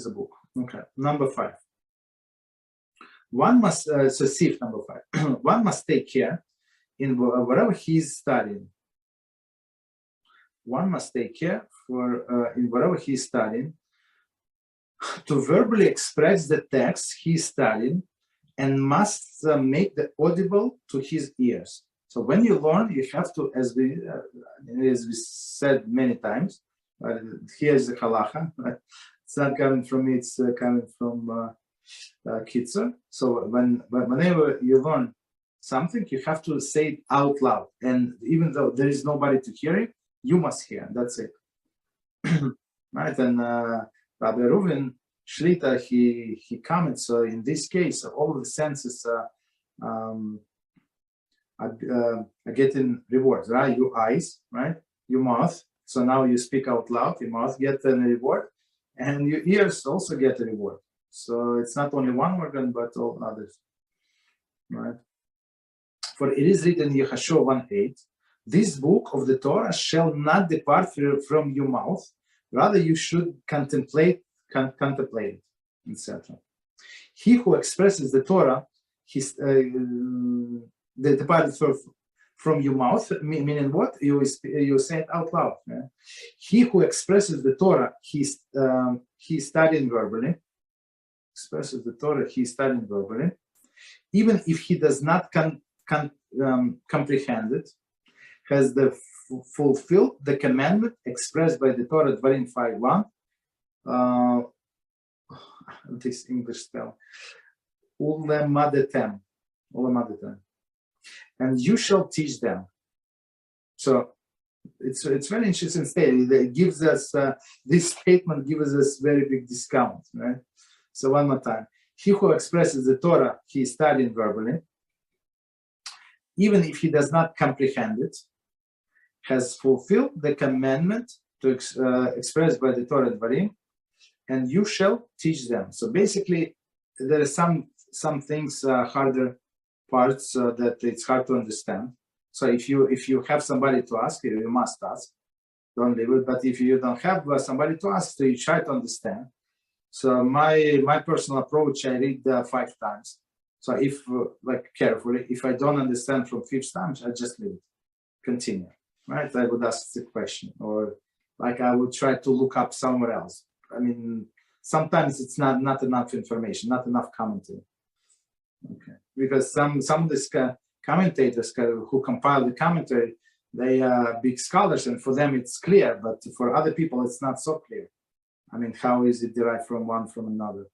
a book. Okay, number 5. One must, so Sif number 5. One must take care in whatever he is studying. One must take care in whatever he is studying to verbally express the text he is studying and must make the audible to his ears. So when you learn, you have to, as we said many times, here's the halacha. Right? It's not coming from me, it's coming from Kitzur. So whenever you learn something, you have to say it out loud. And even though there is nobody to hear it, you must hear. That's it. Right? And Rabbi Reuven Shlita, he comments, so in this case, all of the senses are getting rewards, right? Your eyes, right? Your mouth. So now you speak out loud, your mouth gets a reward, and your ears also get a reward. So it's not only one organ, but all others, right? For it is written in Yeshua 1:8, this book of the Torah shall not depart from your mouth, rather you should contemplate it, etc. He who expresses the Torah, they departed from your mouth, meaning what? You say it out loud. Yeah? He who expresses the Torah, he's studying verbally. Expresses the Torah, he's studying verbally. Even if he does not comprehend it, has fulfilled the commandment expressed by the Torah Dvarim 5:1. This English spell. Ulemadetem. And you shall teach them. So it's very interesting statement. It gives us this statement gives us very big discount, right? So one more time. He who expresses the Torah, he is studying verbally. Even if he does not comprehend it, has fulfilled the commandment to expressed by the Torah Dvarim, and you shall teach them. So basically, there are some things harder parts that it's hard to understand. So if you have somebody to ask, you must ask. Don't leave it. But if you don't have somebody to ask, so you try to understand. So my personal approach, I read 5 times. So if carefully, if I don't understand from 5th time, I just leave it. Continue. Right? I would ask the question, or I would try to look up somewhere else. I mean, sometimes it's not enough information, not enough commentary. Okay, because some of these commentators who compile the commentary, they are big scholars, and for them it's clear, but for other people it's not so clear. I mean, how is it derived from one from another?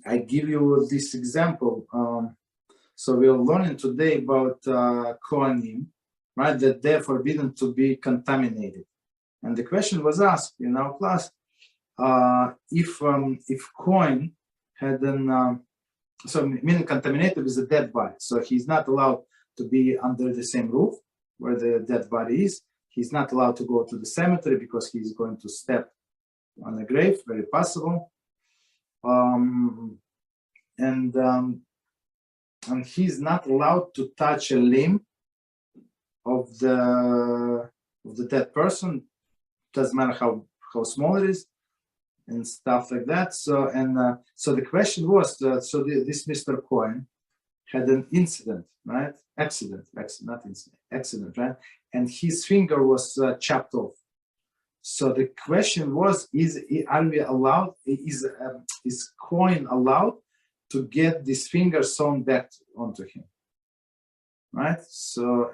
I give you this example. So we're learning today about Kohanim, right? That they're forbidden to be contaminated. And the question was asked in our class, if Kohen had so meaning contaminated with a dead body, so he's not allowed to be under the same roof where the dead body is. He's not allowed to go to the cemetery because he's going to step on a grave, very possible. And he's not allowed to touch a limb of the dead person. Doesn't matter how small it is, and stuff like that. So so the question was, this Mr. Cohen had an incident, right? Accident, not incident, accident, right? And his finger was chopped off. So the question was, are we allowed? Is Cohen allowed to get this finger sewn back onto him, right? So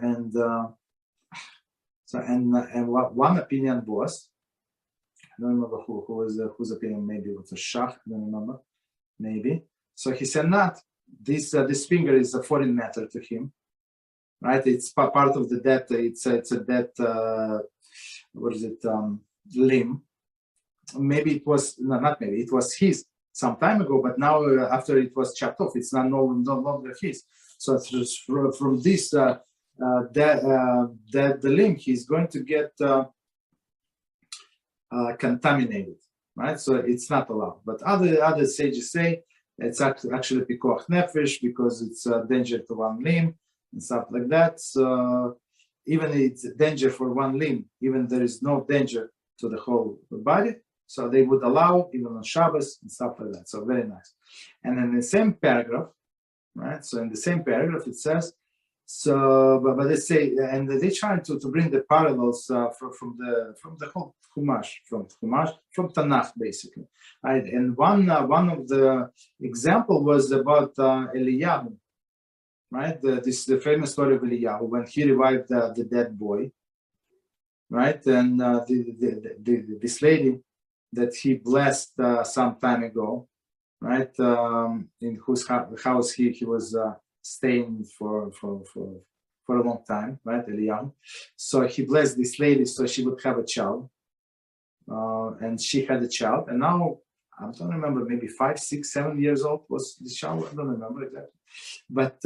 what one opinion was, I don't remember whose opinion, maybe it was a Shach, I don't remember, maybe. So he said not. This finger is a foreign matter to him, right? It's part of the dead. It's a dead. Limb. Maybe it was not maybe it was his some time ago, but now after it was chopped off, it's no longer his. So from this the limb, he's going to get contaminated, right? So it's not allowed. But other sages say it's actually pikuach nefesh because it's a danger to one limb and stuff like that. So even it's danger for one limb, even there is no danger to the whole body. So they would allow even on Shabbos and stuff like that. So very nice. And in the same paragraph, right? So in the same paragraph it says, so but they say, and they try to bring the parallels from the whole Chumash, from Tanakh basically, right? And one of the example was about Eliyahu, right? The famous story of Eliyahu when he revived the dead boy, right? And this lady that he blessed some time ago, right? In whose house he was staying for a long time, right? Eliyahu. So he blessed this lady so she would have a child, and she had a child, and now I don't remember, maybe 5, 6, 7 years old was the child. I don't remember exactly, but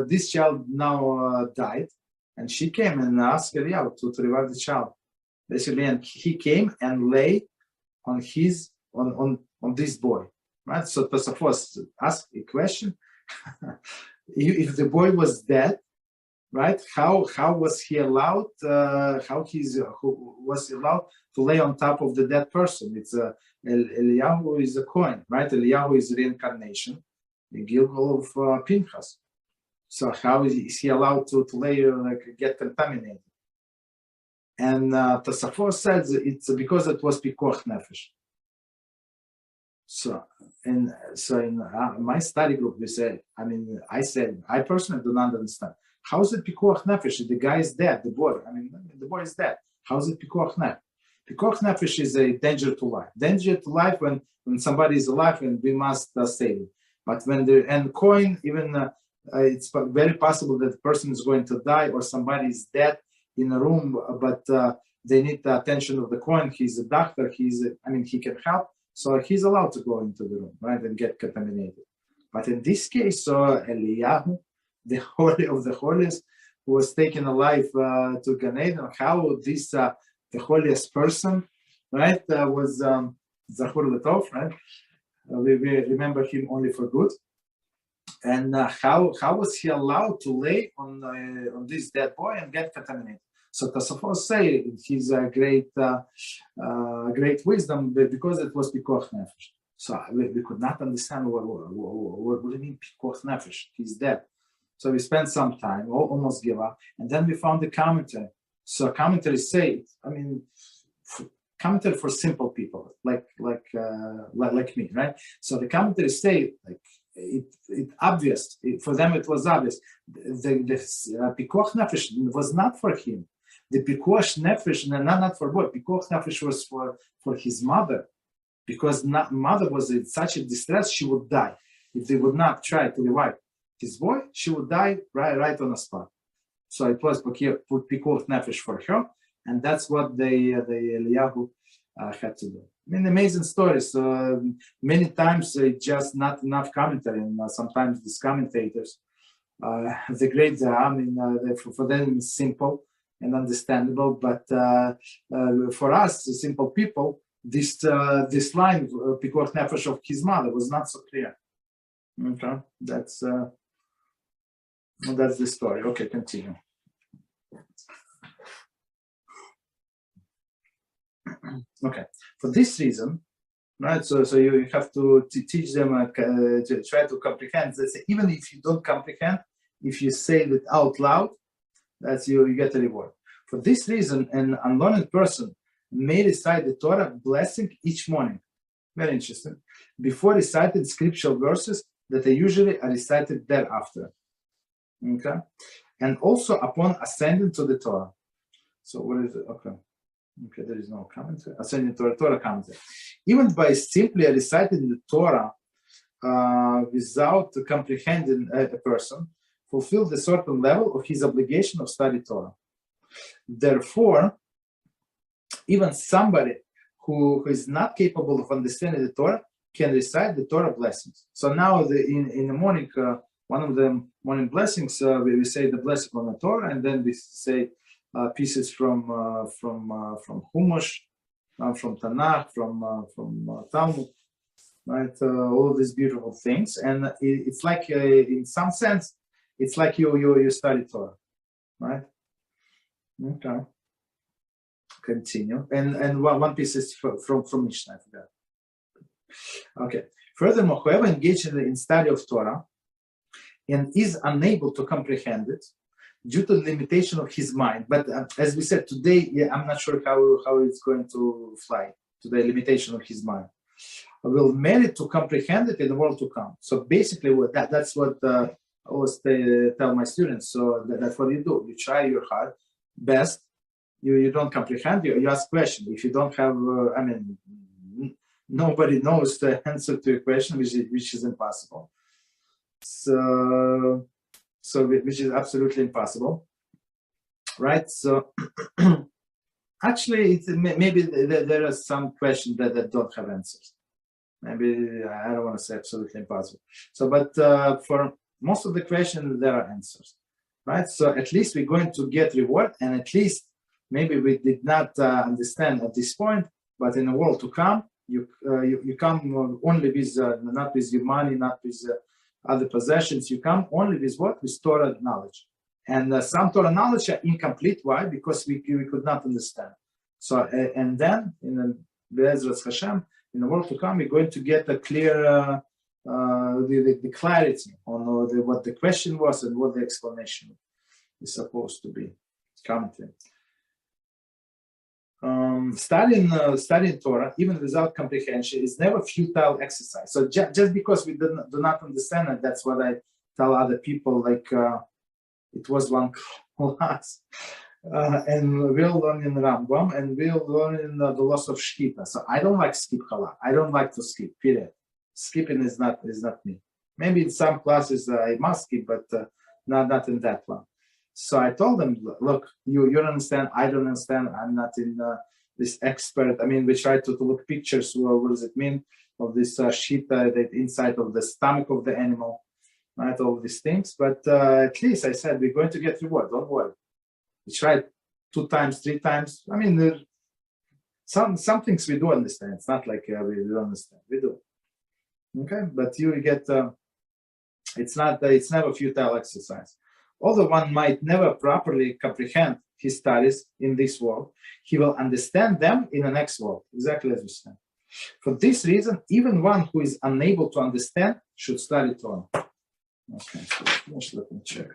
this child now died, and she came and asked Eliyahu to revive the child, basically, and he came and lay on this boy, right? So Tosafos asked a question: if the boy was dead, right? How was he allowed? Who was allowed to lay on top of the dead person? It's Eliyahu is a coin, right? Eliyahu is reincarnation, the Gilgal of Pinchas. So how is he allowed to lay get contaminated? And Tosafos says it's because it was pikuach nefesh. So in my study group, we said, I personally do not understand. How is it pikuach nefesh? The guy is dead, the boy. The boy is dead. How is it pikuach nefesh? Pikuach nefesh is a danger to life. Danger to life when somebody is alive and we must save it. But when and coin, even it's very possible that the person is going to die or somebody is dead in a room, but they need the attention of the coin. He's a doctor. He can help. So he's allowed to go into the room, right, and get contaminated. But in this case, Eliyahu, the holy of the holiest, who was taken alive to Gan Eden, how this the holiest person, right, was Zachur L'Tov, right? We remember him only for good. And how was he allowed to lay on this dead boy and get contaminated? So Tosafos say he's a great wisdom because it was pikuach nefesh. So we could not understand what do you mean pikuach nefesh? He's dead. So we spent some time, almost give up, and then we found the commentary. So commentaries say, commentary for simple people like me, right? So the commentaries say it obvious for them. It was obvious. The pikuach nefesh was not for him. The pikuach nefesh, not for boy. Pikuach nefesh was for his mother, because mother was in such a distress she would die if they would not try to revive his boy. She would die right on the spot. So it was pikuach nefesh for her, and that's what the Eliyahu had to do. Amazing stories. So many times it's just not enough commentary, and sometimes these commentators, the great for them it's simple and understandable, but for us, simple people, this line, pikuach nefesh of his mother, was not so clear. Okay, that's the story. Okay, continue. Okay, for this reason, right? So you have to teach them to try to comprehend. Let's say, even if you don't comprehend, if you say it out loud, that's you get a reward. For this reason, an unlearned person may recite the Torah blessing each morning. Very interesting. Before recited scriptural verses that are usually recited thereafter. Okay, and also upon ascending to the Torah. So what is it? Okay, there is no commentary. Ascending to the Torah commentary. Even by simply reciting the Torah without comprehending a person, fulfills a certain level of his obligation of study Torah. Therefore, even somebody who is not capable of understanding the Torah can recite the Torah blessings. So now in the morning, one of the morning blessings, we say the blessing on the Torah, and then we say pieces from Chumash, from Tanakh, from Talmud, right? All of these beautiful things, and it's like, in some sense, it's like you study Torah, right? Okay. continue. And one piece is from Mishnah, I forgot. Okay. Furthermore, whoever engages in study of Torah and is unable to comprehend it due to the limitation of his mind, but as we said today, I'm not sure how it's going to fly, to the limitation of his mind, will merit to comprehend it in the world to come. So basically, that's what I always tell my students. So that's what you do. You try your hard best. You don't comprehend. You ask questions. If you don't have, nobody knows the answer to a question, which is impossible. So which is absolutely impossible, right? So actually, maybe there are some questions that don't have answers. Maybe I don't want to say absolutely impossible. So, but for most of the questions, there are answers, right? So at least we're going to get reward, and at least maybe we did not understand at this point, but in the world to come, you come only with not with your money, not with other possessions. You come only with what? With Torah knowledge, and some Torah knowledge are incomplete. Why? Because we could not understand. So and then in the BeEzrat HaShem, in the world to come, we're going to get a clear the clarity on what the question was and what the explanation is supposed to be. Commenting. Studying Torah, even without comprehension, is never futile exercise. So just because we do not understand it, that's what I tell other people. Like it was one class, and we're learning Rambam, and we're learning the loss of Shkita. So I don't like skip halach. I don't like to skip. Period. Skipping is not me. Maybe in some classes I must skip, but not in that one. So I told them, look, you don't understand, I don't understand, I'm not in this expert. I mean, we try to look pictures, what does it mean, of this shita, the inside of the stomach of the animal, right, all these things. But at least I said, we're going to get reward, don't worry. We tried 2 times, 3 times. I mean, some things we do understand. It's not like we don't understand, we do. Okay, but you get, it's never futile exercise. Although one might never properly comprehend his studies in this world, he will understand them in the next world, exactly as we said. For this reason, even one who is unable to understand should study Torah. Okay, so let me check.